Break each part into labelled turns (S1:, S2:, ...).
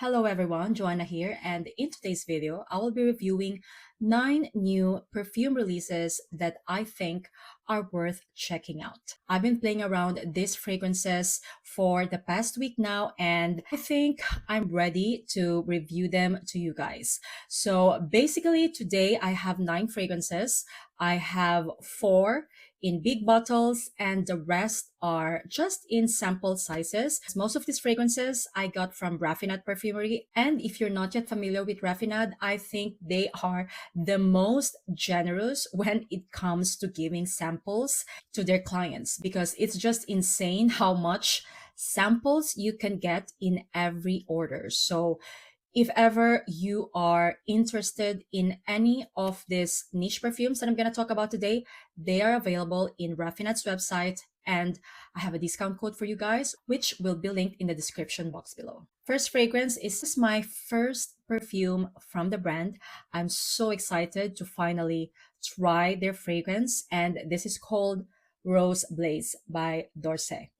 S1: Hello everyone, Joanna here, and in today's video, I will be reviewing 9 new perfume releases that I think are worth checking out. I've been playing around these fragrances for the past week now, and I think I'm ready to review them to you guys. So basically today I have 9 fragrances. I have 4 in big bottles and the rest are just in sample sizes. Most of these fragrances I got from Raffinad Perfumery, and if you're not yet familiar with Raffinad, I think they are the most generous when it comes to giving samples to their clients, because it's just insane how much samples you can get in every order. So if ever you are interested in any of these niche perfumes that I'm going to talk about today, they are available in Raffinad's website, and I have a discount code for you guys, which will be linked in the description box below. First fragrance is my first perfume from the brand. I'm so excited to finally try their fragrance, and this is called Rose Blaze by Orsay.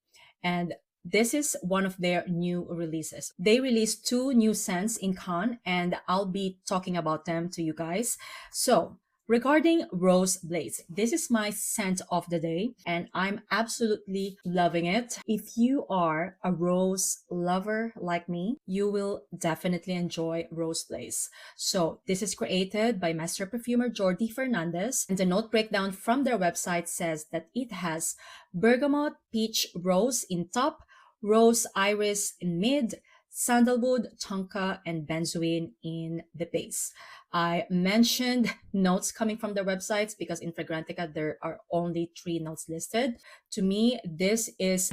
S1: And this is one of their new releases. They released 2 new scents in Cannes, and I'll be talking about them to you guys. So regarding Rose Blaze, this is my scent of the day, and I'm absolutely loving it. If you are a rose lover like me, you will definitely enjoy Rose Blaze. So this is created by master perfumer Jordi Fernandez, and the note breakdown from their website says that it has bergamot, peach, rose in top, rose iris in mid, sandalwood, tonka, and benzoin in the base. I mentioned notes coming from their websites because in Fragrantica there are only 3 notes listed. To me, this is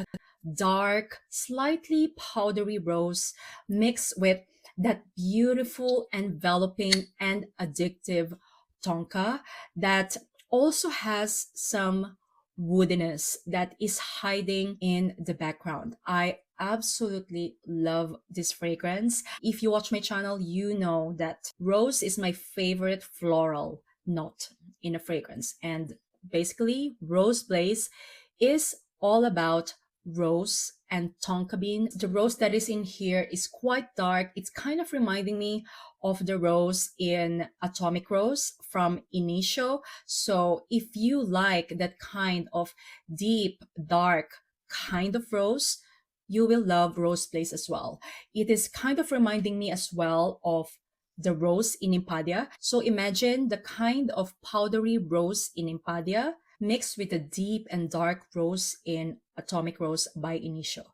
S1: dark, slightly powdery rose mixed with that beautiful, enveloping, and addictive tonka that also has some woodiness that is hiding in the background. I absolutely love this fragrance. If you watch my channel, you know that rose is my favorite floral note in a fragrance. And basically, Rose Blaze is all about rose and tonka bean. The rose that is in here is quite dark. It's kind of reminding me of the rose in Atomic Rose from Initio. So if you like that kind of deep, dark kind of rose, you will love Rose Blaze as well. It is kind of reminding me as well of the rose in Impadia. So imagine the kind of powdery rose in Impadia mixed with the deep and dark rose in Atomic Rose by Initio.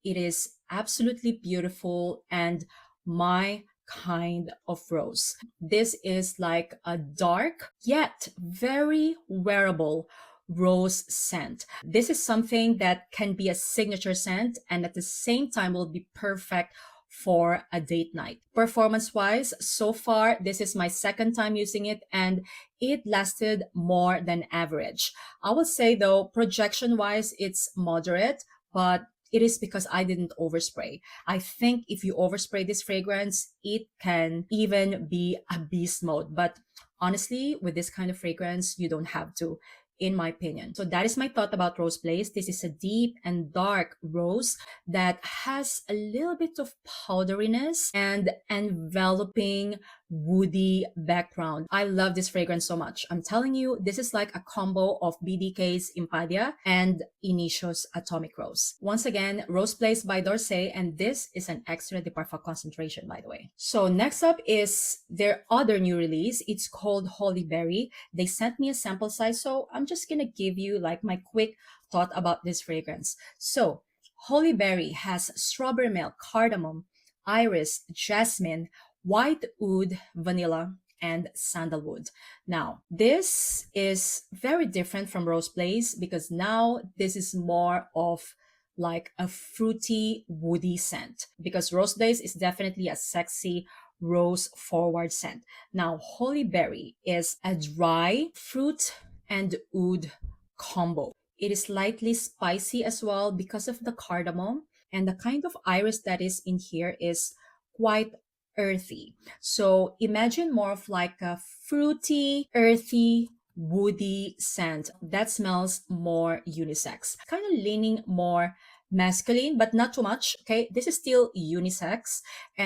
S1: It is absolutely beautiful and my kind of rose. This is like a dark yet very wearable rose scent. This is something that can be a signature scent and at the same time will be perfect for a date night. Performance wise, so far this is my second time using it and it lasted more than average. I would say though, projection wise it's moderate, but it is because I didn't overspray. I think if you overspray this fragrance, it can even be a beast mode. But honestly, with this kind of fragrance, you don't have to, in my opinion. So that is my thought about Rose Blaze. This is a deep and dark rose that has a little bit of powderiness and enveloping woody background. I love this fragrance so much. I'm telling you, this is like a combo of BDK's Impadia and Initio's Atomic Rose. Once again, Rose Blaze by Orsay, and this is an extra de parfum concentration, by the way. So next up is their other new release. It's called Holy Berry. They sent me a sample size, so I'm just gonna give you like my quick thought about this fragrance. So Holy Berry has strawberry milk, cardamom, iris, jasmine, white oud, vanilla, and sandalwood. Now, this is very different from Rose Blaze because now this is more of like a fruity, woody scent because Rose Blaze is definitely a sexy rose forward scent. Now, Holy Berry is a dry fruit and oud combo. It is slightly spicy as well because of the cardamom, and the kind of iris that is in here is quite earthy. So imagine more of like a fruity, earthy, woody scent that smells more unisex, kind of leaning more masculine, but not too much. Okay, this is still unisex.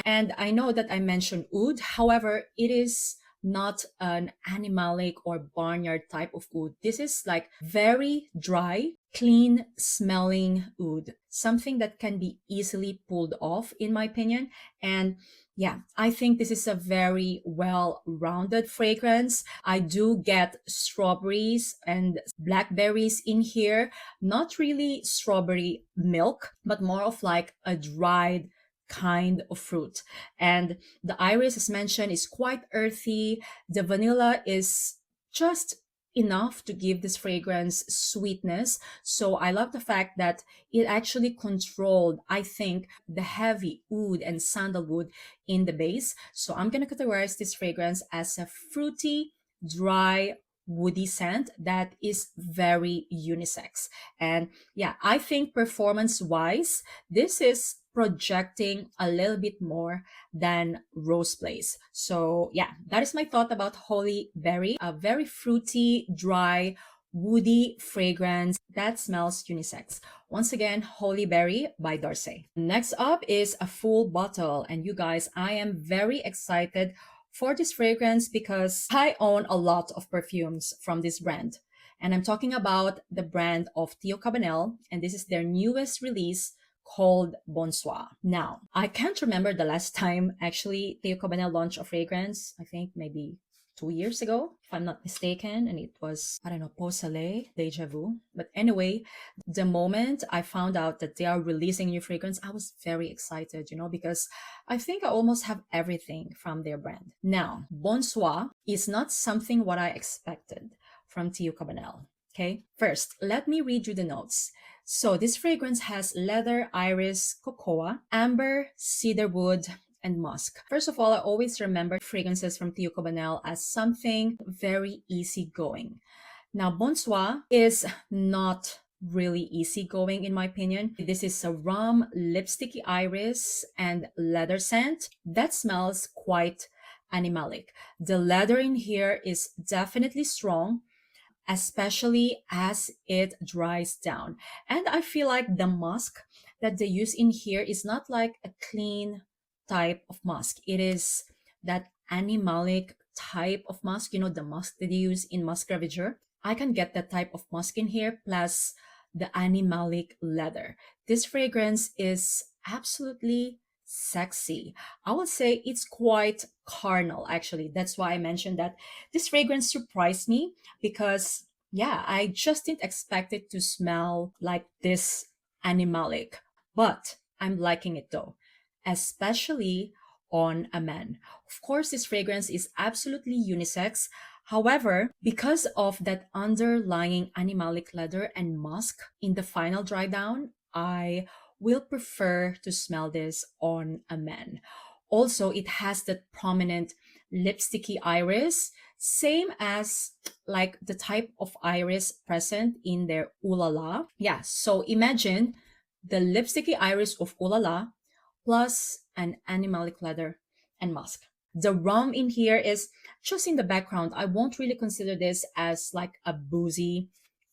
S1: And I know that I mentioned oud. However, it is not an animalic or barnyard type of oud. This is like very dry, clean smelling oud, something that can be easily pulled off, in my opinion. And yeah, I think this is a very well-rounded fragrance. I do get strawberries and blackberries in here. Not really strawberry milk, but more of like a dried kind of fruit. And the iris, as mentioned, is quite earthy. The vanilla is just enough to give this fragrance sweetness. So I love the fact that it actually controlled, I think, the heavy oud and sandalwood in the base. So I'm going to categorize this fragrance as a fruity, dry, woody scent that is very unisex. And yeah, I think performance wise, this is projecting a little bit more than Rose Place. So yeah, that is my thought about Holy Berry, a very fruity, dry, woody fragrance that smells unisex. Once again, Holy Berry by Orsay. Next up is a full bottle. And you guys, I am very excited for this fragrance because I own a lot of perfumes from this brand. And I'm talking about the brand of Cabanel, and this is their newest release called Bonsoir. Now, I can't remember the last time actually Cabanel launched a fragrance. I think maybe 2 years ago, if I'm not mistaken, and it was, I don't know, Peau Soleil, Deja Vu. But anyway, the moment I found out that they are releasing new fragrance, I was very excited, because I think I almost have everything from their brand. Now, Bonsoir is not something what I expected from Cabanel. Okay, first, let me read you the notes. So this fragrance has leather, iris, cocoa, amber, cedarwood, and musk. First of all, I always remember fragrances from Cabanel as something very easygoing. Now, Bonsoir is not really easygoing in my opinion. This is a rum, lipsticky iris, and leather scent that smells quite animalic. The leather in here is definitely strong, especially as it dries down. And I feel like the musk that they use in here is not like a clean type of musk. It is that animalic type of musk, the musk that they use in musk ravageur. I can get that type of musk in here plus the animalic leather. This fragrance is absolutely sexy. I would say it's quite carnal, actually. That's why I mentioned that this fragrance surprised me because, yeah, I just didn't expect it to smell like this animalic. But I'm liking it though, especially on a man. Of course, this fragrance is absolutely unisex. However, because of that underlying animalic leather and musk in the final dry down, I will prefer to smell this on a man. Also, it has that prominent lipsticky iris, same as like the type of iris present in their Ooh La La. Yeah, so imagine the lipsticky iris of Ooh La La plus an animalic leather and musk. The rum in here is just in the background. I won't really consider this as like a boozy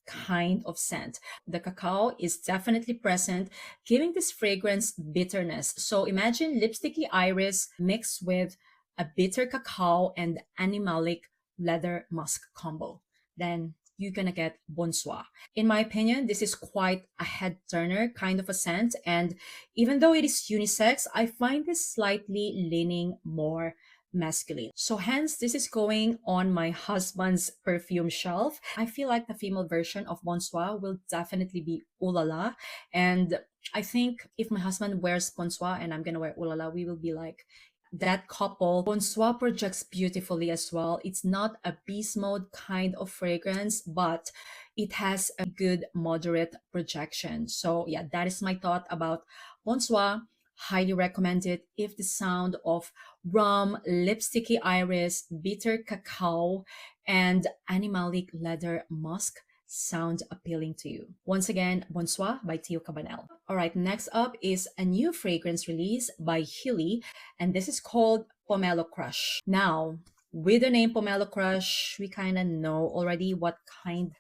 S1: kind of scent. The cacao is definitely present, giving this fragrance bitterness. So imagine lipsticky iris mixed with a bitter cacao and animalic leather musk combo. Then you're gonna get Bonsoir. In my opinion, this is quite a head turner kind of a scent. And even though it is unisex, I find this slightly leaning more masculine. So hence, this is going on my husband's perfume shelf. I feel like the female version of Bonsoir will definitely be Ooh La La. And I think if my husband wears Bonsoir and I'm gonna wear Ooh La La, we will be like that couple. Bonsoir projects beautifully as well. It's not a beast mode kind of fragrance, but it has a good moderate projection. So yeah, that is my thought about Bonsoir. Highly recommend it if the sound of rum, lipsticky iris, bitter cacao, and animalic leather musk sound appealing to you. Once again, Bonsoir by Cabanel. All right, next up is a new fragrance release by Heeley, and this is called Pomelo Crush. Now, with the name Pomelo Crush, we kind of know already what kind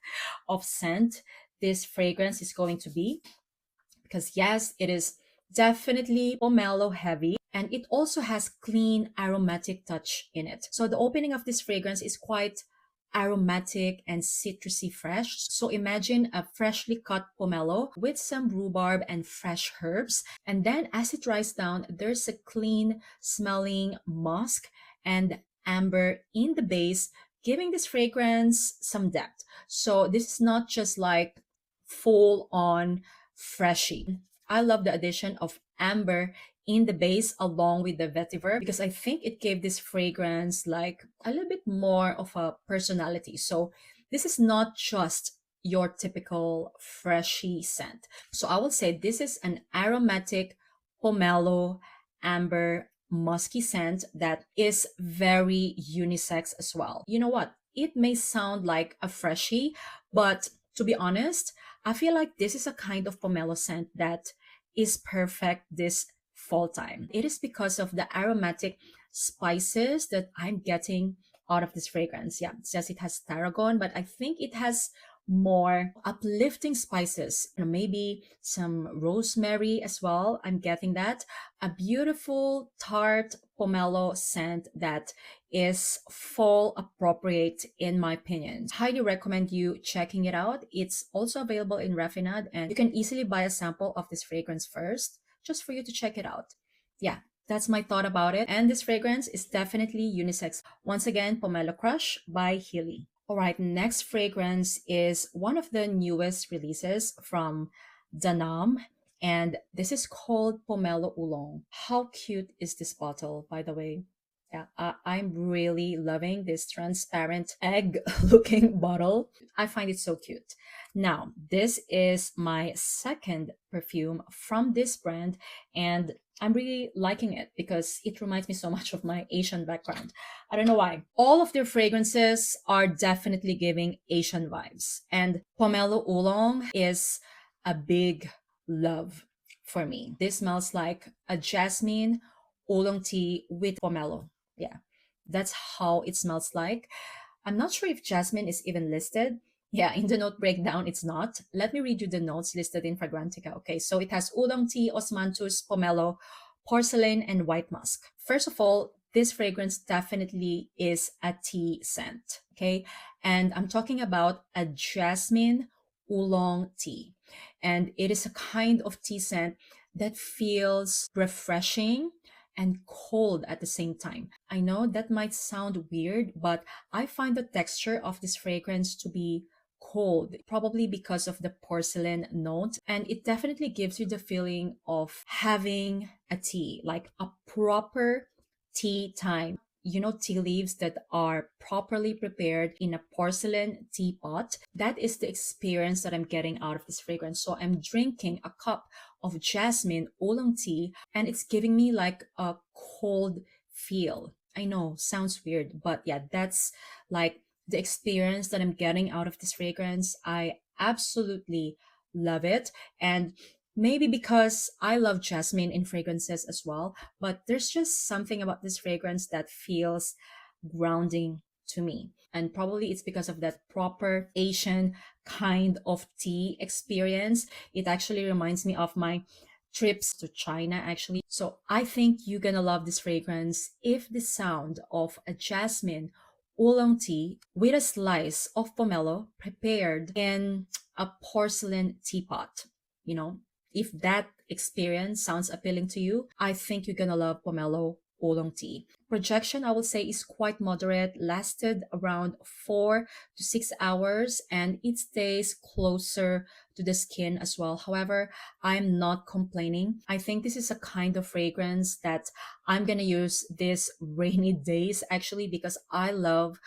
S1: of scent this fragrance is going to be, because yes, it is definitely pomelo heavy, and it also has clean aromatic touch in it. So the opening of this fragrance is quite aromatic and citrusy fresh. So imagine a freshly cut pomelo with some rhubarb and fresh herbs. And then as it dries down, there's a clean smelling musk and amber in the base, giving this fragrance some depth. So this is not just like full on freshy. I love the addition of amber in the base along with the vetiver, because I think it gave this fragrance like a little bit more of a personality. So this is not just your typical freshy scent. So I will say this is an aromatic pomelo amber musky scent that is very unisex as well. You know what? It may sound like a freshie, but to be honest, I feel like this is a kind of pomelo scent that is perfect this fall time. It is because of the aromatic spices that I'm getting out of this fragrance. Yeah, it says it has tarragon, but I think it has more uplifting spices. Maybe some rosemary as well. I'm getting that. A beautiful tart pomelo scent that is fall appropriate in my opinion. Highly recommend you checking it out. It's also available in Refinad, and you can easily buy a sample of this fragrance first just for you to check it out. Yeah, that's my thought about it. And this fragrance is definitely unisex. Once again, Pomelo Crush by Heeley. All right, next fragrance is one of the newest releases from Annam, and this is called Pomelo Oolong. How cute is this bottle, by the way? Yeah, I'm really loving this transparent egg looking bottle. I find it so cute. Now, this is my second perfume from this brand, and I'm really liking it because it reminds me so much of my Asian background. I don't know why. All of their fragrances are definitely giving Asian vibes, and Pomelo Oolong is a big love for me. This smells like a jasmine oolong tea with pomelo. Yeah, that's how it smells like. I'm not sure if jasmine is even listed. Yeah, in the note breakdown, it's not. Let me read you the notes listed in Fragrantica. Okay, so it has oolong tea, osmanthus, pomelo, porcelain, and white musk. First of all, this fragrance definitely is a tea scent. Okay, and I'm talking about a jasmine oolong tea. And it is a kind of tea scent that feels refreshing and cold at the same time. I know that might sound weird, but I find the texture of this fragrance to be cold, probably because of the porcelain note. And it definitely gives you the feeling of having a tea, like a proper tea time. You know, tea leaves that are properly prepared in a porcelain teapot. That is the experience that I'm getting out of this fragrance. So I'm drinking a cup of jasmine oolong tea, and it's giving me like a cold feel. I know, sounds weird, but yeah, that's like the experience that I'm getting out of this fragrance. I absolutely love it. And maybe because I love jasmine in fragrances as well, but there's just something about this fragrance that feels grounding to me. And probably it's because of that proper Asian kind of tea experience. It actually reminds me of my trips to China, actually. So I think you're gonna love this fragrance if the sound of a jasmine oolong tea with a slice of pomelo prepared in a porcelain teapot, you know, if that experience sounds appealing to you, I think you're gonna love Pomelo Oolong tea. Projection, I would say, is quite moderate, lasted around 4 to 6 hours, and it stays closer to the skin as well. However, I'm not complaining. I think this is a kind of fragrance that I'm gonna use this rainy days actually, because I love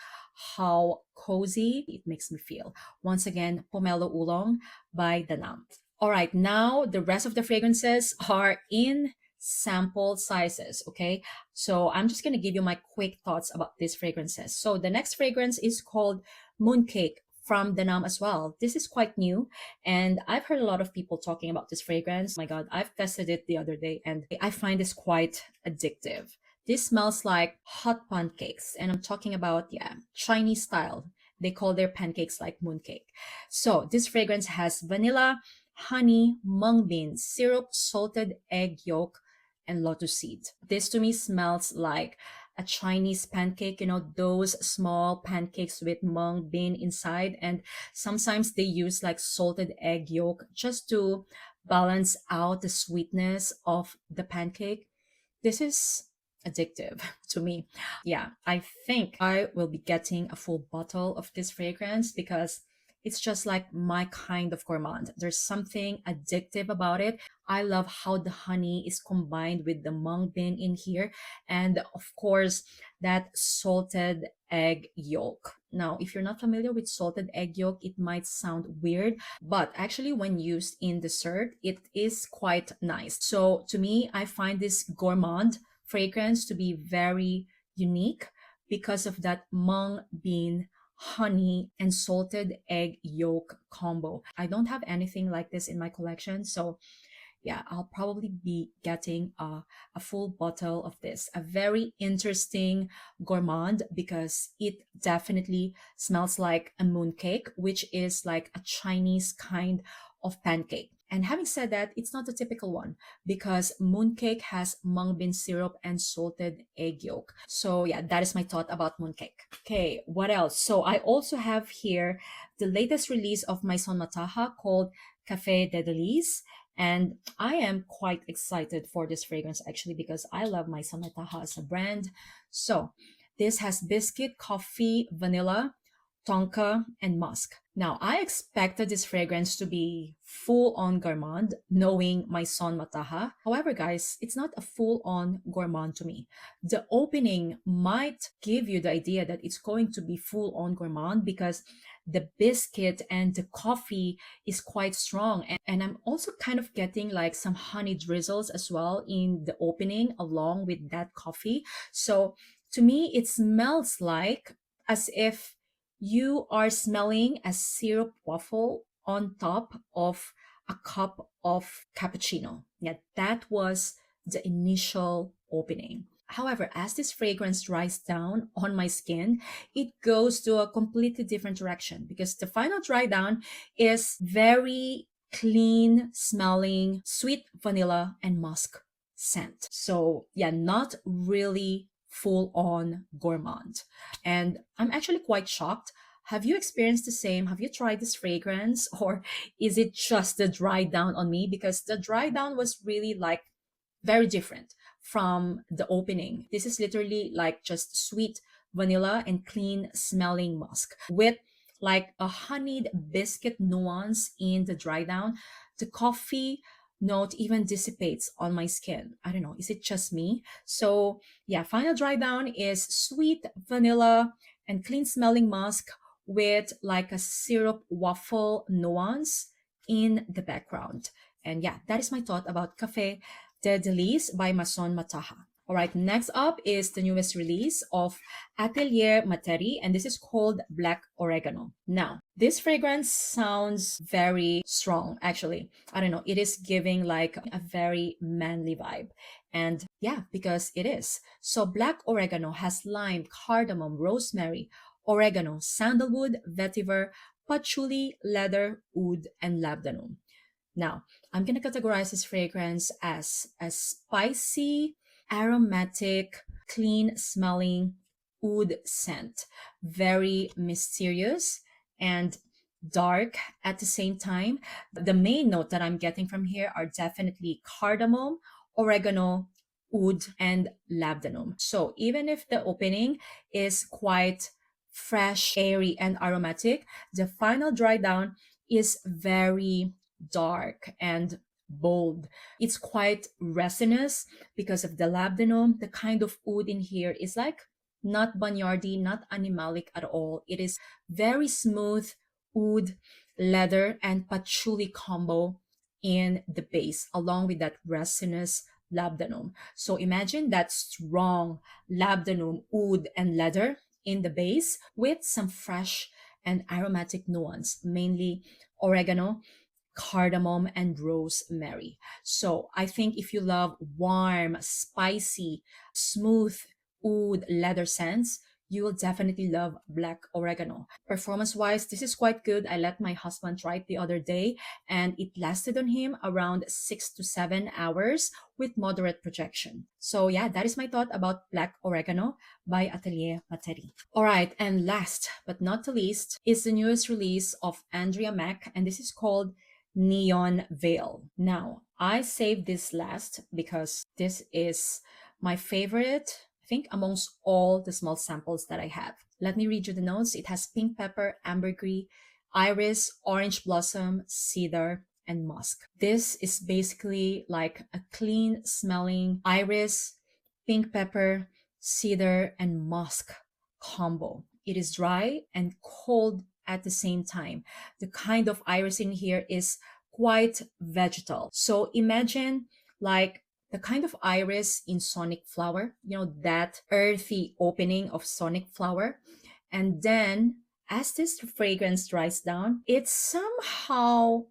S1: how cozy it makes me feel. Once again, Pomelo Oolong by Annam. All right, now the rest of the fragrances are in sample sizes, okay? So I'm just gonna give you my quick thoughts about these fragrances. So the next fragrance is called Mooncake from Annam as well. This is quite new, and I've heard a lot of people talking about this fragrance. Oh my God, I've tested it the other day, and I find this quite addictive. This smells like hot pancakes, and I'm talking about, yeah, Chinese style. They call their pancakes like mooncake. So this fragrance has vanilla, honey, mung bean, syrup, salted egg yolk, and lotus seed. This to me smells like a Chinese pancake, you know, those small pancakes with mung bean inside. And sometimes they use like salted egg yolk just to balance out the sweetness of the pancake. This is addictive to me. Yeah, I think I will be getting a full bottle of this fragrance because it's just like my kind of gourmand. There's something addictive about it. I love how the honey is combined with the mung bean in here. And of course, that salted egg yolk. Now, if you're not familiar with salted egg yolk, it might sound weird, but actually, when used in dessert, it is quite nice. So, to me, I find this gourmand fragrance to be very unique because of that mung bean, honey, and salted egg yolk combo. I don't have anything like this in my collection, so yeah, I'll probably be getting a full bottle of this. A very interesting gourmand because it definitely smells like a mooncake, which is like a Chinese kind of pancake. And having said that, it's not a typical one because mooncake has mung bean syrup and salted egg yolk. So yeah, that is my thought about mooncake. Okay, what else? So I also have here the latest release of Maison Mataha called Café de Delice. And I am quite excited for this fragrance actually because I love Maison Mataha as a brand. So this has biscuit, coffee, vanilla, tonka, and musk. Now, I expected this fragrance to be full-on gourmand, knowing Maison Mataha. However, guys, it's not a full-on gourmand to me. The opening might give you the idea that it's going to be full-on gourmand because the biscuit and the coffee is quite strong. And I'm also kind of getting like some honey drizzles as well in the opening along with that coffee. So to me, it smells like as if you are smelling a syrup waffle on top of a cup of cappuccino. Yeah, that was the initial opening. However, as this fragrance dries down on my skin, it goes to a completely different direction because the final dry down is very clean smelling sweet vanilla and musk scent. So yeah, not really full on gourmand. And I'm actually quite shocked. Have you experienced the same? Have you tried this fragrance or is it just the dry down on me? Because the dry down was really like very different from the opening. This is literally like just sweet vanilla and clean smelling musk with like a honeyed biscuit nuance in the dry down. The coffee note even dissipates on my skin. I don't know, is it just me? So yeah, final dry down is sweet vanilla and clean smelling musk with like a syrup waffle nuance in the background. And yeah, that is my thought about Café de Delice by Maison Mataha. All right, next up is the newest release of Atelier Materi, and this is called Black Oregano. Now, this fragrance sounds very strong, actually. I don't know, it is giving like a very manly vibe. And yeah, because it is. So, Black Oregano has lime, cardamom, rosemary, oregano, sandalwood, vetiver, patchouli, leather, oud, and labdanum. Now, I'm going to categorize this fragrance as a spicy, aromatic, clean smelling oud scent. Very mysterious and dark at the same time. The main note that I'm getting from here are definitely cardamom, oregano, oud, and labdanum. So even if the opening is quite fresh, airy, and aromatic, the final dry down is very dark and bold. It's quite resinous because of the labdanum. The kind of oud in here is like not barnyardy, not animalic at all. It is very smooth oud, leather, and patchouli combo in the base, along with that resinous labdanum. So imagine that strong labdanum, oud, and leather in the base with some fresh and aromatic nuance, mainly oregano, cardamom, and rosemary. So I think if you love warm, spicy, smooth oud leather scents, you will definitely love Black Oregano. Performance wise, this is quite good. I let my husband try it the other day and it lasted on him around 6 to 7 hours with moderate projection. So yeah, that is my thought about Black Oregano by Atelier Materi. All right, and last but not the least is the newest release of Andrea Maack, and this is called Neon Veil. Now, I saved this last because this is my favorite, I think, amongst all the small samples that I have. Let me read you the notes. It has pink pepper, ambergris, iris, orange blossom, cedar, and musk. This is basically like a clean smelling iris, pink pepper, cedar, and musk combo. It is dry and cold at the same time. The kind of iris in here is quite vegetal. So imagine like the kind of iris in Sonic Flower, you know, that earthy opening of Sonic Flower. And then as this fragrance dries down, it somehow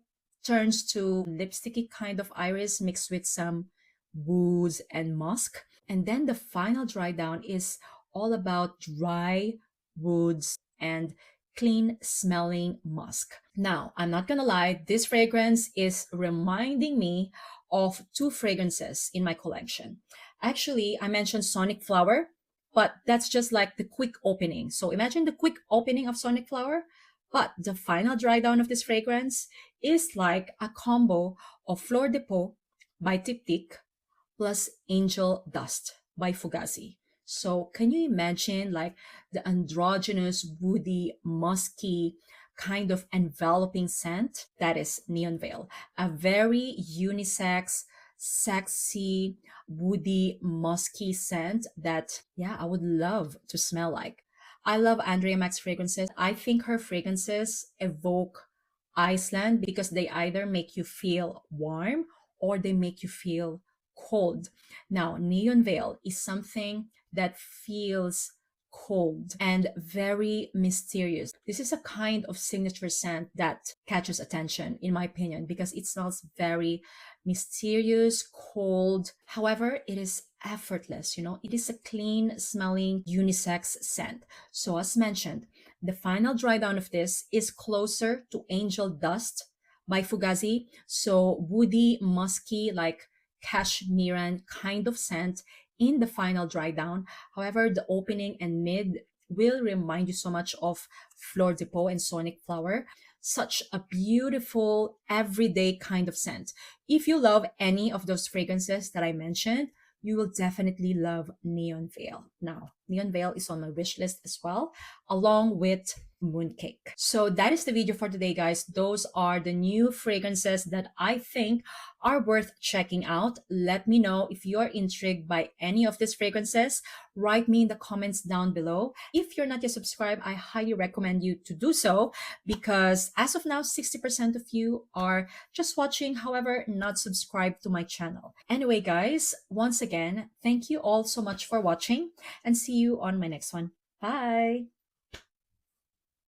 S1: turns to lipsticky kind of iris mixed with some woods and musk. And then the final dry down is all about dry woods and clean smelling musk. Now, I'm not gonna lie, this fragrance is reminding me of two fragrances in my collection. Actually, I mentioned Sonic Flower, but that's just like the quick opening. So imagine the quick opening of Sonic Flower, but the final dry down of this fragrance is like a combo of Fleur de Peau by Tiptyque plus Angel Dust by Fugazi. So can you imagine like the androgynous, woody, musky kind of enveloping scent? That is Neon Veil, a very unisex, sexy, woody, musky scent that, yeah, I would love to smell like. I love Andrea Maack's fragrances. I think her fragrances evoke Iceland because they either make you feel warm or they make you feel cold. Now, Neon Veil is something that feels cold and very mysterious. This is a kind of signature scent that catches attention, in my opinion, because it smells very mysterious, cold. However, it is effortless, you know, it is a clean smelling unisex scent. So, as mentioned, the final dry down of this is closer to Angel Dust by Fugazi. So, woody, musky, like cashmeran kind of scent in the final dry down. However, the opening and mid will remind you so much of Fleur de Peau and Sonic Flower. Such a beautiful, everyday kind of scent. If you love any of those fragrances that I mentioned, you will definitely love Neon Veil. Now, Neon Veil is on my wish list as well, along with Mooncake. So that is the video for today, guys. Those are the new fragrances that I think are worth checking out. Let me know if you're intrigued by any of these fragrances. Write me in the comments down below. If you're not yet subscribed, I highly recommend you to do so because as of now, 60% of you are just watching, however, not subscribed to my channel. Anyway, guys, once again, thank you all so much for watching and see you on my next one. Bye!